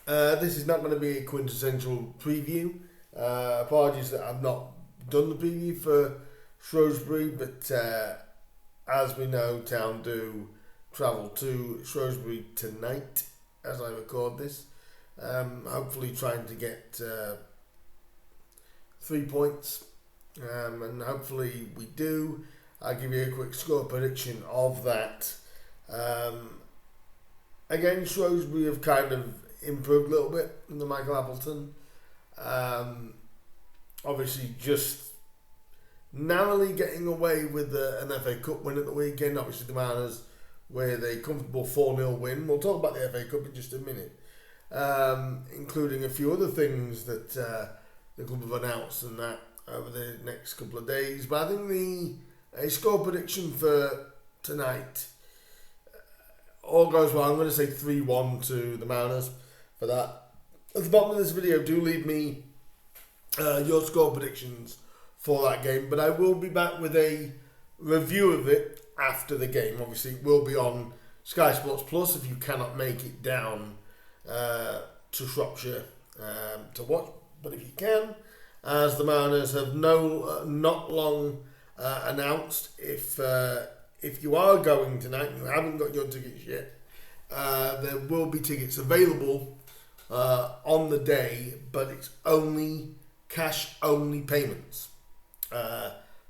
This is not going to be a quintessential preview. Apologies that I've not done the preview for Shrewsbury, but as we know, Town do travel to Shrewsbury tonight as I record this. Hopefully trying to get 3 points, and hopefully we do. I'll give you a quick score prediction of that. Again, Shrewsbury have kind of improved a little bit in the Michael Appleton. Obviously just narrowly getting away with an FA Cup win at the weekend. Obviously the Mariners with a comfortable 4-0 win. We'll talk about the FA Cup in just a minute, including a few other things that the club have announced and that over the next couple of days. But I think a score prediction for tonight, all goes well, I'm going to say 3-1 to the Mariners for that. At the bottom of this video, do leave me your score predictions for that game, but I will be back with a review of it after the game. Obviously, it will be on Sky Sports Plus if you cannot make it down to Shropshire to watch. But if you can, as the Mariners have not long announced, if you are going tonight and you haven't got your tickets yet, there will be tickets available on the day, but it's only cash-only payments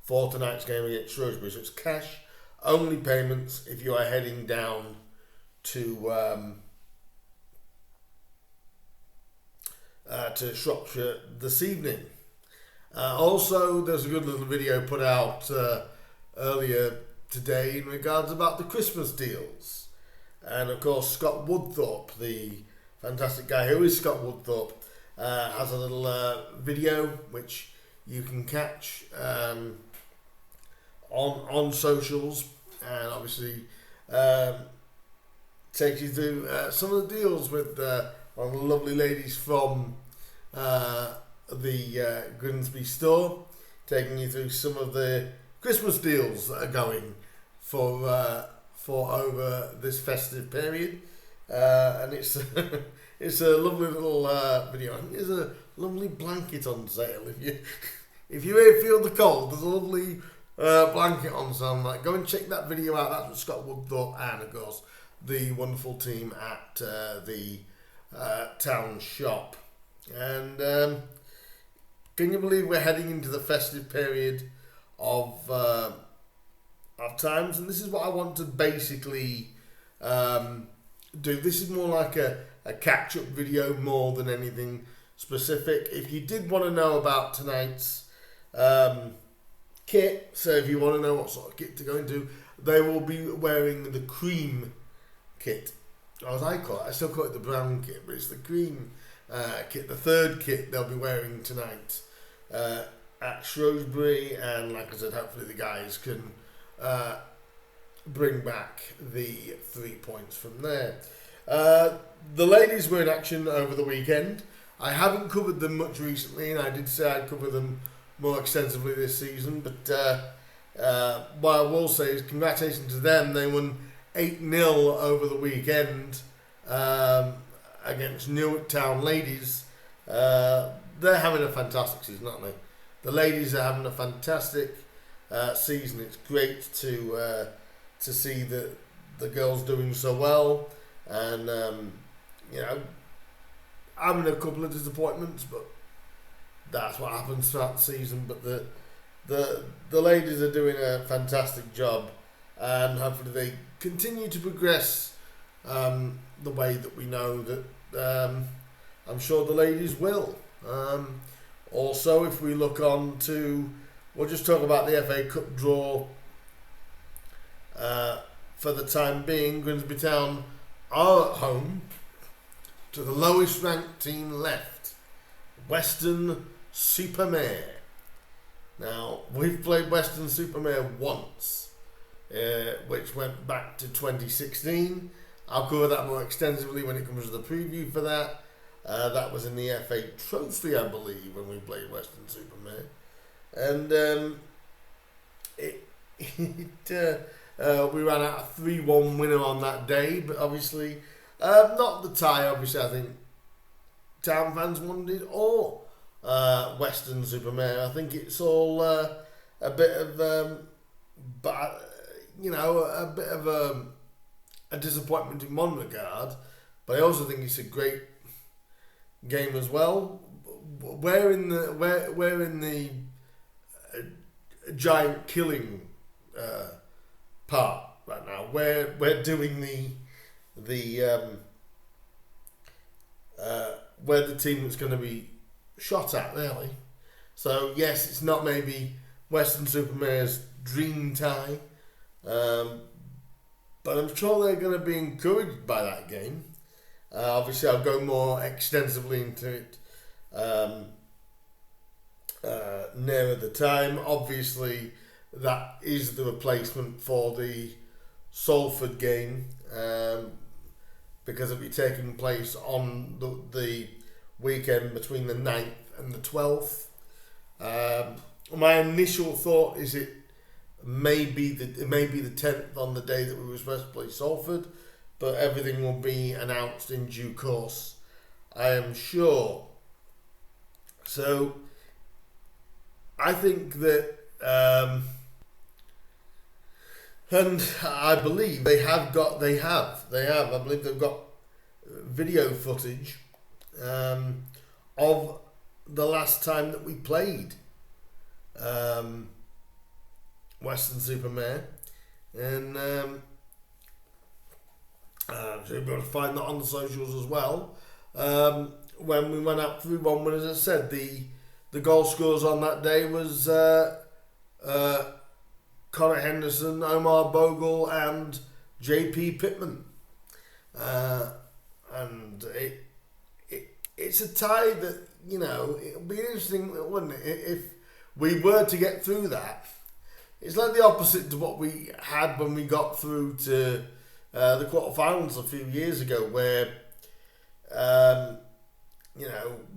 for tonight's game against Shrewsbury. So it's cash-only payments if you are heading down to Shropshire this evening. Also, there's a good little video put out earlier today in regards about the Christmas deals. And of course, Scott Woodthorpe, the fantastic guy who is Scott Woodthorpe, has a little video which you can catch on socials, and obviously takes you through some of the deals with one of the lovely ladies from the Grimsby store, taking you through some of the Christmas deals that are going for over this festive period, and it's it's a lovely little video. I think there's a lovely blanket on sale if you feel the cold. There's a lovely blanket on sale. Like, go and check that video out. That's what Scott Woodthorpe and of course the wonderful team at the Town shop. And can you believe we're heading into the festive period of times? And this is what I want to basically do. This is more like a catch-up video more than anything specific. If you did want to know about tonight's kit, so if you want to know what sort of kit to go into, they will be wearing the cream kit, or as I call it. I still call it the brown kit, but it's the cream kit, the third kit they'll be wearing tonight at Shrewsbury. And like I said, hopefully the guys can bring back the 3 points from there. The ladies were in action over the weekend. I haven't covered them much recently, and I did say I'd cover them more extensively this season, but what I will say is congratulations to them. They won 8-0 over the weekend against Newark Town ladies. They're having a fantastic season, aren't they? The ladies are having a fantastic season. It's great to see the girls doing so well, and having a couple of disappointments, but that's what happens throughout the season. But the ladies are doing a fantastic job, and hopefully they continue to progress the way that we know that I'm sure the ladies will. Also, if we look on to, we'll just talk about the FA Cup draw for the time being. Grimsby Town are at home to the lowest ranked team left, Weston Supermare. Now, we've played Weston Supermare once, which went back to 2016. I'll cover that more extensively when it comes to the preview for that. That was in the FA Trophy, I believe, when we played Weston Supermare. And we ran out a 3-1 winner on that day, but obviously, not the tie. Obviously, I think Town fans wanted or Weston-super-Mare. I think it's all a bit of a bit of a disappointment in one regard, but I also think it's a great game as well. We're in the giant killing part right now. We're doing the where the team that's going to be shot at, really. So yes, it's not maybe Weston-super-Mare's dream tie, but I'm sure they're going to be encouraged by that game. Obviously, I'll go more extensively into it nearer the time. Obviously, that is the replacement for the Salford game, because it'll be taking place on the weekend between the 9th and the 12th. My initial thought is it may be the 10th on the day that we were supposed to play Salford, but everything will be announced in due course, I am sure. So I think that, and I believe they have. I believe they've got video footage of the last time that we played Weston-super-Mare, and so you'll be able to find that on the socials as well. When we went out 3-1, when, as I said, the goal scorers on that day was Connor Henderson, Omar Bogle, and JP Pittman. And it's a tie that, it'll be interesting, wouldn't it, if we were to get through that. It's like the opposite to what we had when we got through to the quarterfinals a few years ago, where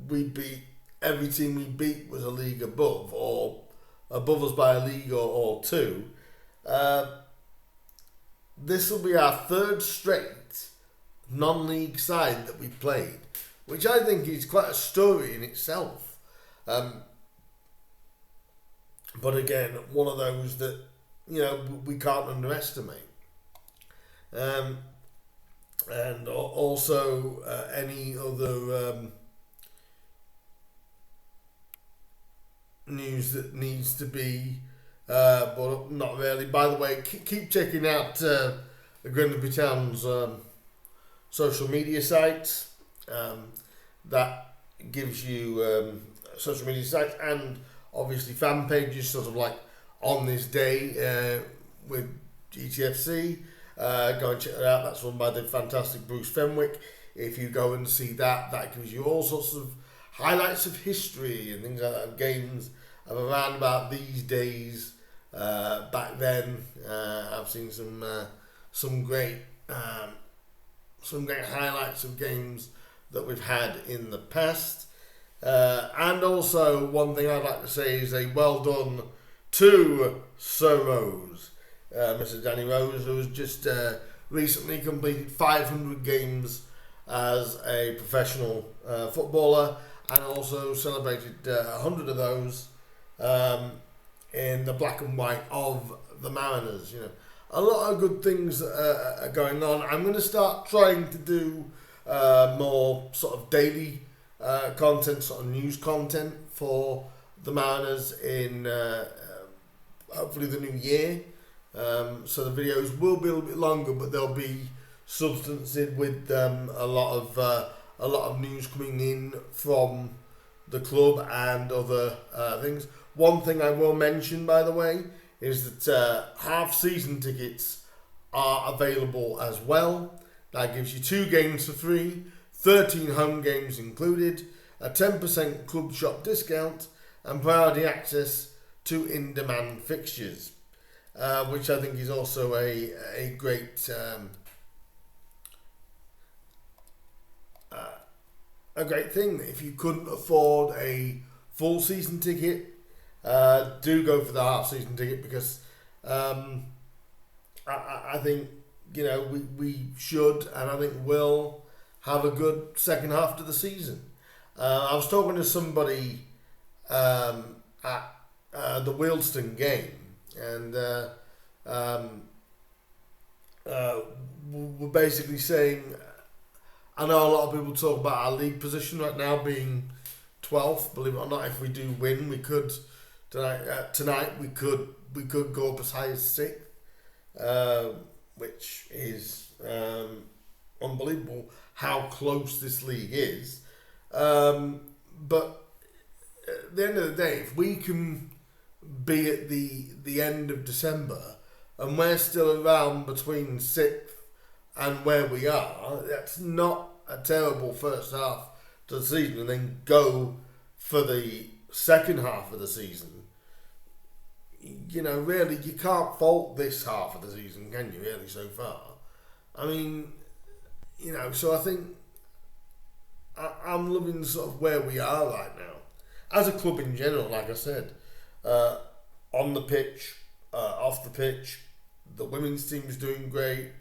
we beat every team we beat was a league above or above us by a league or two. This will be our third straight non-league side that we played, which I think is quite a story in itself. But again, one of those that we can't underestimate. And also any other news that needs to be but not really. By the way, keep checking out the Grenby Town's social media sites. That gives you social media sites and obviously fan pages, sort of like on this day with GTFC. Go and check that out. That's run by the fantastic Bruce Fenwick. If you go and see that, that gives you all sorts of highlights of history and things like that, of games of around about these days. Back then, I've seen some great highlights of games that we've had in the past. And also, one thing I'd like to say is a well done to Sir Rose, Mr. Danny Rose, who has just recently completed 500 games as a professional footballer, and also celebrated 100 of those in the black and white of the Mariners. A lot of good things are going on. I'm going to start trying to do more sort of daily content, sort of news content for the Mariners in hopefully the new year. So the videos will be a little bit longer, but they'll be substantive with a lot of news coming in from the club and other things. One thing I will mention, by the way, is that half season tickets are available as well. That gives you 2 games for free, 13 home games included, a 10% club shop discount, and priority access to in-demand fixtures, which I think is also a great thing. If you couldn't afford a full season ticket, do go for the half season ticket, because I think we should, and I think will have a good second half to the season. I was talking to somebody at the Wealdstone game, and we're basically saying, I know a lot of people talk about our league position right now being 12th. Believe it or not, if we do win, we could tonight we could go up as high as 6th, which is unbelievable how close this league is. But at the end of the day, if we can be at the end of December and we're still around between 6th and where we are, that's not a terrible first half to the season, and then go for the second half of the season. You know, really, you can't fault this half of the season, can you, really, so far? I mean, you know, so I think I'm loving sort of where we are right now. As a club in general, like I said, on the pitch, off the pitch, the women's team is doing great.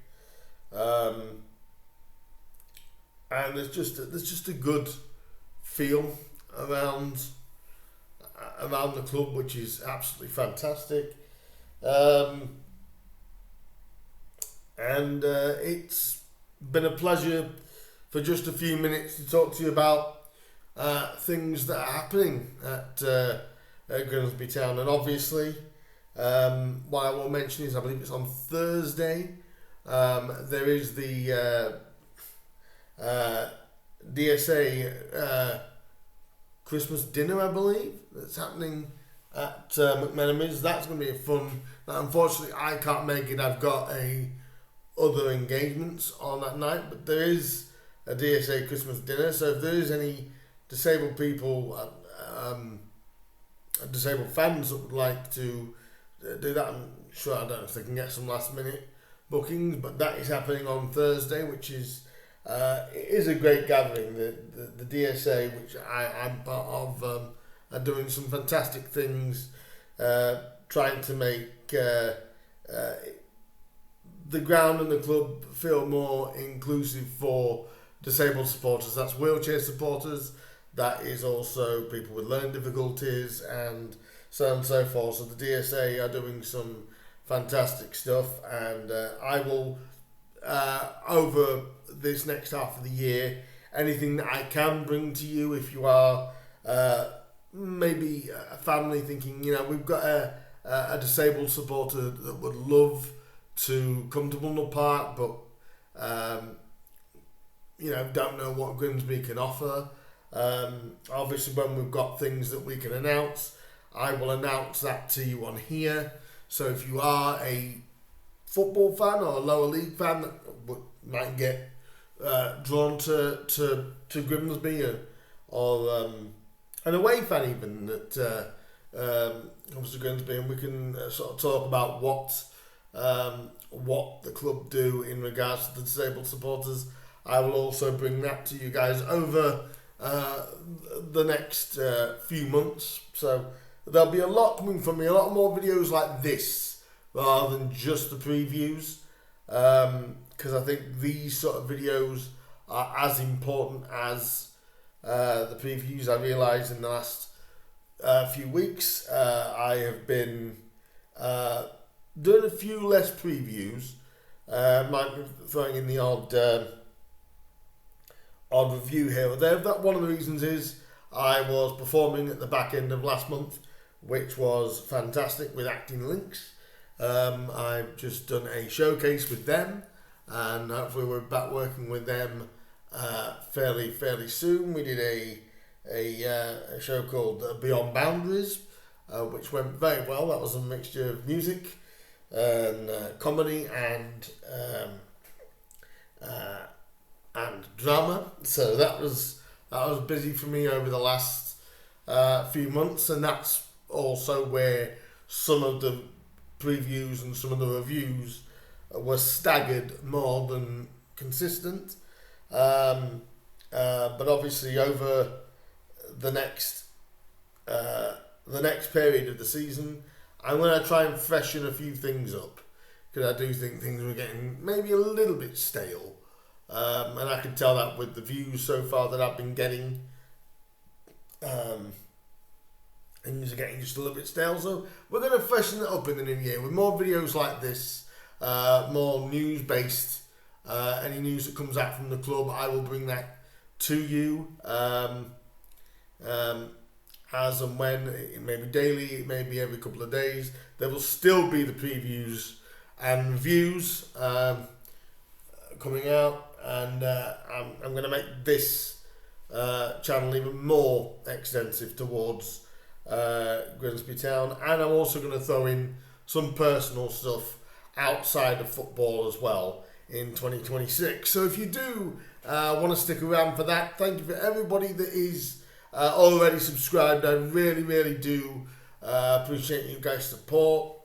And there's just a good feel around the club, which is absolutely fantastic. And it's been a pleasure for just a few minutes to talk to you about things that are happening at Grimsby Town. And obviously, what I will mention is, I believe it's on Thursday, there is the DSA Christmas dinner, I believe, that's happening at McMenamin's. That's going to be a fun. Unfortunately, I can't make it. I've got other engagements on that night, but there is a DSA Christmas dinner. So if there is any disabled people, disabled fans that would like to do that, I'm sure, I don't know if they can get some last minute bookings, but that is happening on Thursday, which is it is a great gathering. The DSA, which I'm part of, are doing some fantastic things, trying to make the ground and the club feel more inclusive for disabled supporters. That's wheelchair supporters. That is also people with learning difficulties and so on and so forth. So the DSA are doing some fantastic stuff, and I will, over this next half of the year, anything that I can bring to you, if you are maybe a family thinking, you know, we've got a disabled supporter that would love to come to Mundell Park, but you know, don't know what Grimsby can offer. Obviously, when we've got things that we can announce, I will announce that to you on here. So if you are a football fan or a lower league fan that might get drawn to Grimsby, or an away fan even that comes to Grimsby, and we can sort of talk about what the club do in regards to the disabled supporters. I will also bring that to you guys over the next few months. So there'll be a lot coming from me, a lot more videos like this rather than just the previews, because I think these sort of videos are as important as the previews. I realised in the last few weeks I have been doing a few less previews. Might be throwing in the odd review here or there. That one of the reasons is I was performing at the back end of last month, which was fantastic, with Acting Links. I've just done a showcase with them, and hopefully we're back working with them fairly soon. We did a show called Beyond Boundaries, which went very well. That was a mixture of music and comedy and drama. So that was busy for me over the last few months, and that's also where some of the previews and some of the reviews were staggered more than consistent. But obviously over the next period of the season, I'm going to try and freshen a few things up, because I do think things were getting maybe a little bit stale. And I can tell that with the views so far that I've been getting Things are getting just a little bit stale, so we're going to freshen it up in the new year with more videos like this, more news-based. Any news that comes out from the club, I will bring that to you as and when. It may be daily, it may be every couple of days. There will still be the previews and reviews coming out, and I'm going to make this channel even more extensive towards Grimsby Town, and I'm also going to throw in some personal stuff outside of football as well in 2026. So if you do want to stick around for that, thank you for everybody that is already subscribed. I really, really do appreciate you guys' support,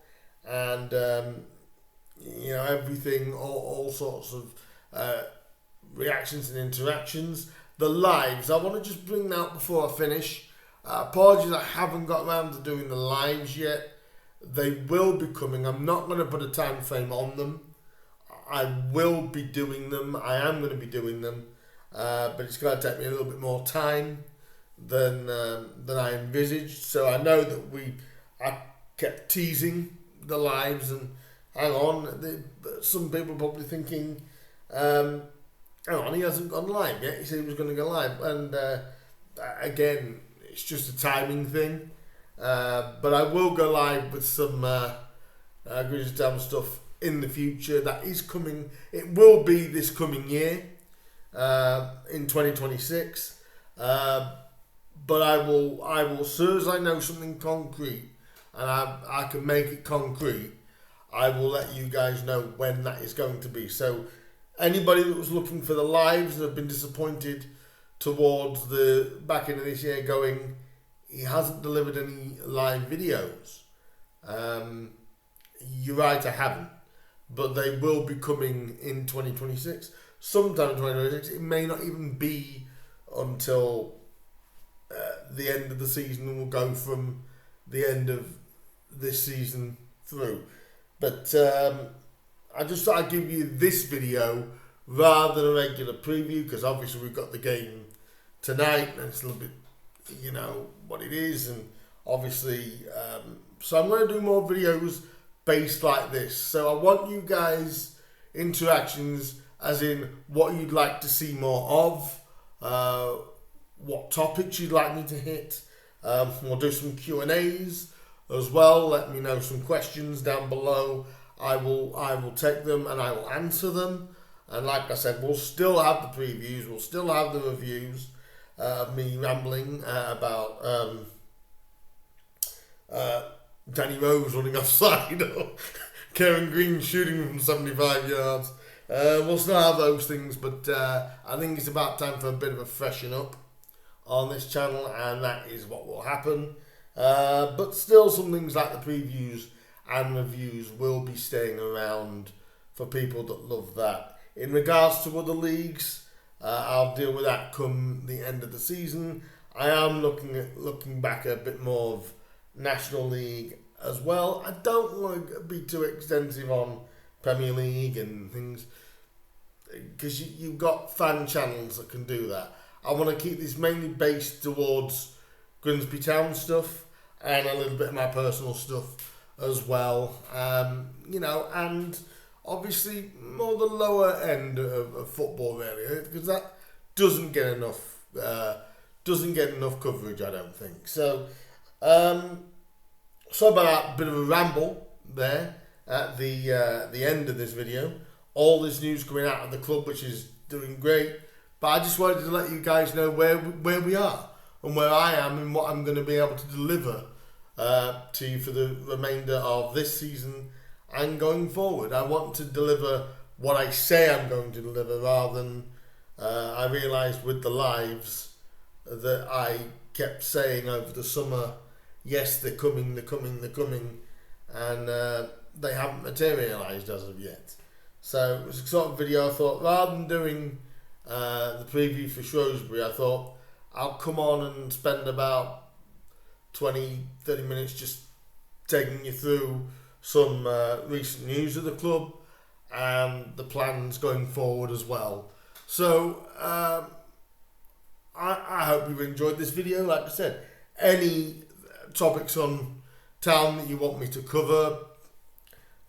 and everything, all sorts of reactions and interactions. The lives, I want to just bring that up before I finish. Apologies, I haven't got around to doing the lives yet. They will be coming. I'm not going to put a time frame on them. I will be doing them. I am going to be doing them, but it's going to take me a little bit more time than I envisaged. So I know that I kept teasing the lives, and hang on, some people are probably thinking, hang on, he hasn't gone live yet. He said he was going to go live, and again, it's just a timing thing. But I will go live with some Grimsby Town stuff in the future. That is coming. It will be this coming year, in 2026. But I will, as soon as I know something concrete and I can make it concrete, I will let you guys know when that is going to be. So anybody that was looking for the lives and have been disappointed towards the back end of this year going, he hasn't delivered any live videos. You're right, I haven't. But they will be coming in 2026. Sometime in 2026. It may not even be until the end of the season, and we'll go from the end of this season through. But I just thought I'd give you this video rather than a regular preview, because obviously we've got the game tonight and it's a little bit, what it is, and obviously so I'm going to do more videos based like this. So I want you guys interactions, as in what you'd like to see more of, what topics you'd like me to hit. We'll do some Q&As as well. Let me know some questions down below. I will take them and I will answer them. And like I said, we'll still have the previews, we'll still have the reviews of me rambling about Danny Rose running offside or Kieran Green shooting from 75 yards. We'll still have those things, but I think it's about time for a bit of a freshen up on this channel, and that is what will happen. But still, some things like the previews and reviews will be staying around for people that love that. In regards to other leagues, I'll deal with that come the end of the season. I am looking back a bit more of National League as well. I don't want to be too extensive on Premier League and things, because you've got fan channels that can do that. I want to keep this mainly based towards Grimsby Town stuff and a little bit of my personal stuff as well. And obviously more the lower end of football really, because that doesn't get enough coverage, I don't think. So so about a bit of a ramble there at the end of this video. All this news coming out of the club, which is doing great. But I just wanted to let you guys know where we are and where I am and what I'm going to be able to deliver to you for the remainder of this season and going forward. I want to deliver what I say I'm going to deliver, rather than I realised with the lives that I kept saying over the summer, yes, they're coming, and they haven't materialised as of yet. So it was a sort of video I thought, rather than doing the preview for Shrewsbury, I thought I'll come on and spend about 20-30 minutes just taking you through some recent news of the club and the plans going forward as well. So I hope you've enjoyed this video. Like I said, any topics on town that you want me to cover,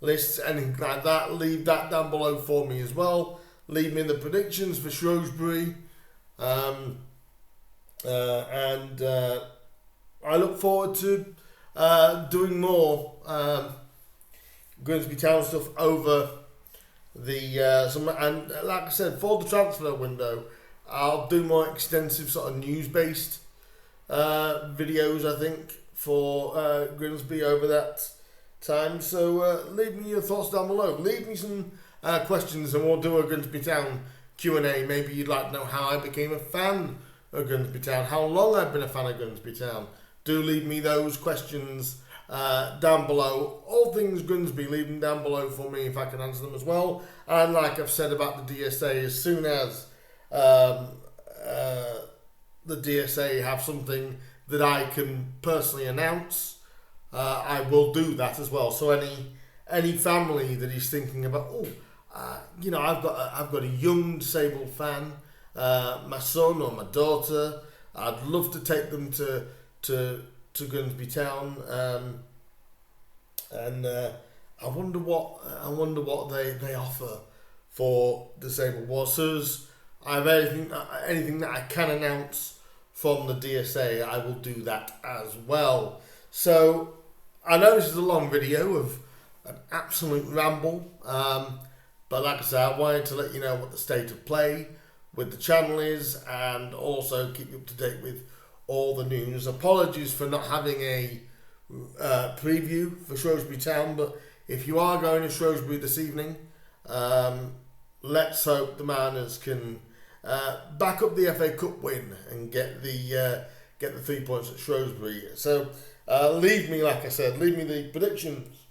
lists, anything like that, leave that down below for me as well. Leave me the predictions for Shrewsbury. And I look forward to doing more Grimsby Town stuff over the summer. And like I said, for the transfer window, I'll do more extensive sort of news-based videos, I think, for Grimsby over that time. So leave me your thoughts down below. Leave me some questions and we'll do a Grimsby Town Q&A. Maybe you'd like to know how I became a fan of Grimsby Town, how long I've been a fan of Grimsby Town. Do leave me those questions down below. All things Grimsby, leave them down below for me if I can answer them as well. And like I've said about the DSA, as soon as the DSA have something that I can personally announce, I will do that as well. So any family that is thinking about, you know, I've got a young disabled fan, my son or my daughter, I'd love to take them to Grimsby Town, and I wonder what they offer for disabled watchers. I have anything that I can announce from the DSA, I will do that as well. So I know this is a long video of an absolute ramble, but like I said, I wanted to let you know what the state of play with the channel is, and also keep you up to date with all the news. Apologies for not having a preview for Shrewsbury Town, but if you are going to Shrewsbury this evening, let's hope the Mariners can back up the FA Cup win and get the 3 points at Shrewsbury. So leave me, like I said, leave me the predictions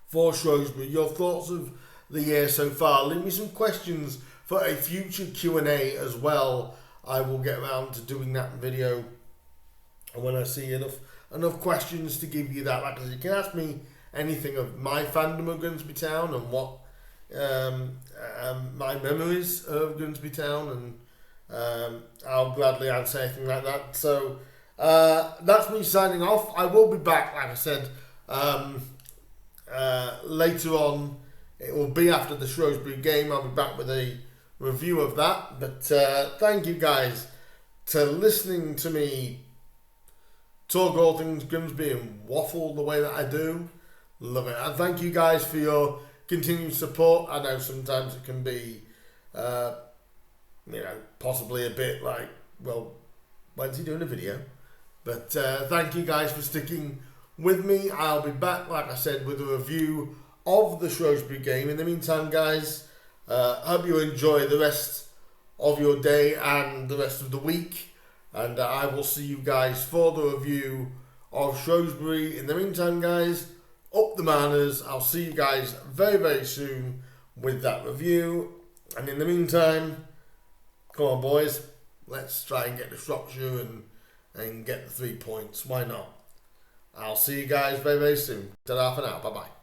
for Shrewsbury, your thoughts of the year so far. Leave me some questions for a future Q&A as well. I will get around to doing that video, and when I see enough questions to give you that, like I said, you can ask me anything of my fandom of Grimsby Town and what my memories of Grimsby Town, and I'll gladly answer anything like that. So that's me signing off. I will be back, like I said, later on. It will be after the Shrewsbury game. I'll be back with a review of that. But thank you guys to listening to me talk all things Grimsby and waffle the way that I do. Love it. And thank you guys for your continued support. I know sometimes it can be, possibly a bit like, well, when's he doing a video? But thank you guys for sticking with me. I'll be back, like I said, with a review of the Shrewsbury game. In the meantime, guys, I hope you enjoy the rest of your day and the rest of the week. And I will see you guys for the review of Shrewsbury. In the meantime, guys, up the Mariners. I'll see you guys very, very soon with that review. And in the meantime, come on, boys. Let's try and get the Shropshire and get the 3 points. Why not? I'll see you guys very, very soon. Ta-ra for now. Bye-bye.